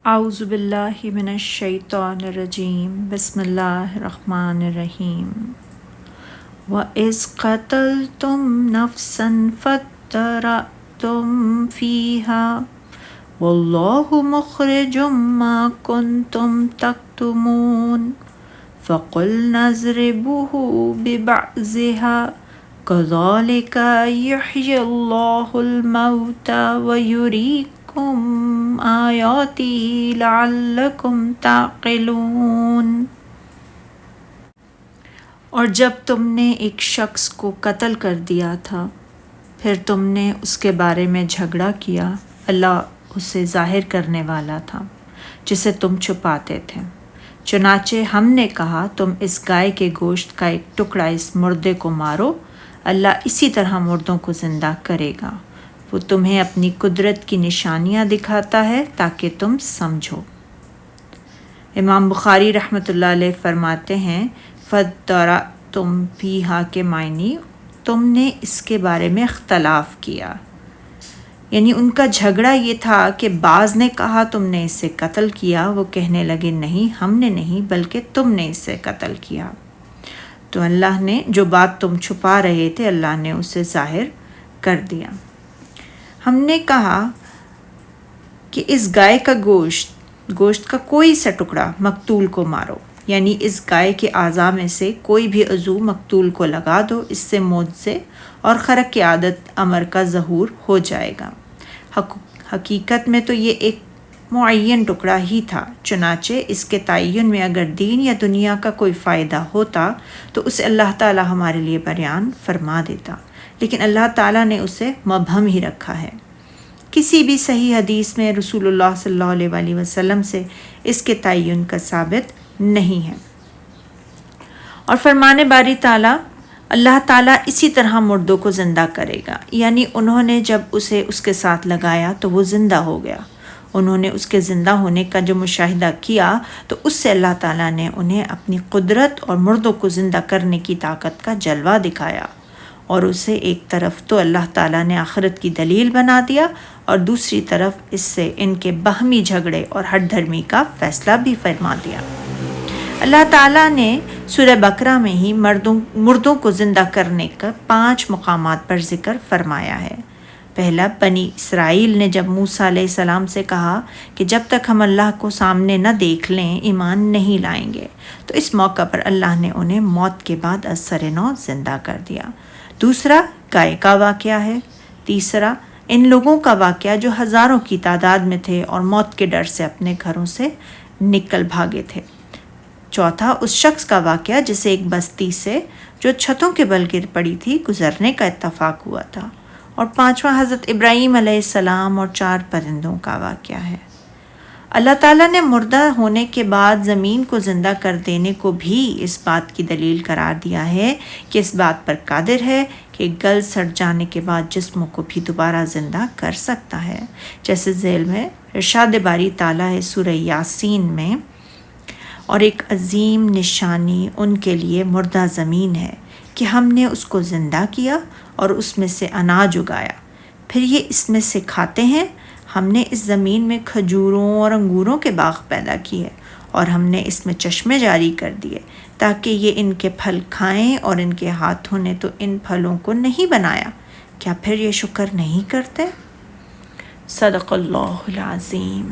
اعوذ باللہ من الشیطان الرجیم بسم اللہ الرحمن الرحیم وَإِذْ قَتَلْتُمْ نَفْسًا فَادَّارَأْتُمْ فِيهَا وَاللَّهُ مُخْرِجٌ مَا كُنْتُمْ تَكْتُمُونَ فَقُلْنَا اضْرِبُوهُ بِبَعْضِهَا كَذَلِكَ يُحْيِي اللَّهُ الْمَوْتَى وَيُرِيكُمْ آیاتہ لعلکم تعقلون۔ اور جب تم نے ایک شخص کو قتل کر دیا تھا پھر تم نے اس کے بارے میں جھگڑا کیا، اللہ اسے ظاہر کرنے والا تھا جسے تم چھپاتے تھے۔ چنانچہ ہم نے کہا تم اس گائے کے گوشت کا ایک ٹکڑا اس مردے کو مارو، اللہ اسی طرح مردوں کو زندہ کرے گا، وہ تمہیں اپنی قدرت کی نشانیاں دکھاتا ہے تاکہ تم سمجھو۔ امام بخاری رحمۃ اللہ علیہ فرماتے ہیں فَادَّارَأْتُمْ فِيهَا کے معنی تم نے اس کے بارے میں اختلاف کیا، یعنی ان کا جھگڑا یہ تھا کہ بعض نے کہا تم نے اسے قتل کیا، وہ کہنے لگے نہیں ہم نے نہیں بلکہ تم نے اسے قتل کیا۔ تو اللہ نے جو بات تم چھپا رہے تھے اللہ نے اسے ظاہر کر دیا۔ ہم نے کہا کہ اس گائے کا گوشت کا کوئی سا ٹکڑا مقتول کو مارو، یعنی اس گائے کے اعضاء میں سے کوئی بھی عضو مقتول کو لگا دو، اس سے معجزے اور خرق کی عادت امر کا ظہور ہو جائے گا۔ حقیقت میں تو یہ ایک معین ٹکڑا ہی تھا، چنانچہ اس کے تعین میں اگر دین یا دنیا کا کوئی فائدہ ہوتا تو اسے اللہ تعالی ہمارے لیے بیان فرما دیتا، لیکن اللہ تعالیٰ نے اسے مبہم ہی رکھا ہے۔ کسی بھی صحیح حدیث میں رسول اللہ صلی اللہ علیہ وسلم سے اس کے تعین کا ثابت نہیں ہے۔ اور فرمانے باری تعالیٰ اللہ تعالیٰ اسی طرح مردوں کو زندہ کرے گا، یعنی انہوں نے جب اسے اس کے ساتھ لگایا تو وہ زندہ ہو گیا، انہوں نے اس کے زندہ ہونے کا جو مشاہدہ کیا تو اس سے اللہ تعالیٰ نے انہیں اپنی قدرت اور مردوں کو زندہ کرنے کی طاقت کا جلوہ دکھایا، اور اسے ایک طرف تو اللہ تعالیٰ نے آخرت کی دلیل بنا دیا اور دوسری طرف اس سے ان کے باہمی جھگڑے اور ہٹ دھرمی کا فیصلہ بھی فرما دیا۔ اللہ تعالیٰ نے سورہ بقرہ میں ہی مردوں کو زندہ کرنے کا 5 مقامات پر ذکر فرمایا ہے۔ پہلا، بنی اسرائیل نے جب موسیٰ علیہ السلام سے کہا کہ جب تک ہم اللہ کو سامنے نہ دیکھ لیں ایمان نہیں لائیں گے، تو اس موقع پر اللہ نے انہیں موت کے بعد از سر نو زندہ کر دیا۔ دوسرا، گائے کا واقعہ ہے۔ تیسرا، ان لوگوں کا واقعہ جو ہزاروں کی تعداد میں تھے اور موت کے ڈر سے اپنے گھروں سے نکل بھاگے تھے۔ چوتھا، اس شخص کا واقعہ جسے ایک بستی سے جو چھتوں کے بل گر پڑی تھی گزرنے کا اتفاق ہوا تھا۔ اور پانچواں، حضرت ابراہیم علیہ السلام اور 4 پرندوں کا واقعہ ہے۔ اللہ تعالیٰ نے مردہ ہونے کے بعد زمین کو زندہ کر دینے کو بھی اس بات کی دلیل قرار دیا ہے کہ اس بات پر قادر ہے کہ گل سڑ جانے کے بعد جسموں کو بھی دوبارہ زندہ کر سکتا ہے، جیسے ذیل میں ارشاد باری تعالیٰ ہے سورہ یاسین میں، اور ایک عظیم نشانی ان کے لیے مردہ زمین ہے کہ ہم نے اس کو زندہ کیا اور اس میں سے اناج اگایا، پھر یہ اس میں سے کھاتے ہیں۔ ہم نے اس زمین میں کھجوروں اور انگوروں کے باغ پیدا کیے اور ہم نے اس میں چشمے جاری کر دیے تاکہ یہ ان کے پھل کھائیں، اور ان کے ہاتھوں نے تو ان پھلوں کو نہیں بنایا، کیا پھر یہ شکر نہیں کرتے؟ صدق اللہ العظیم۔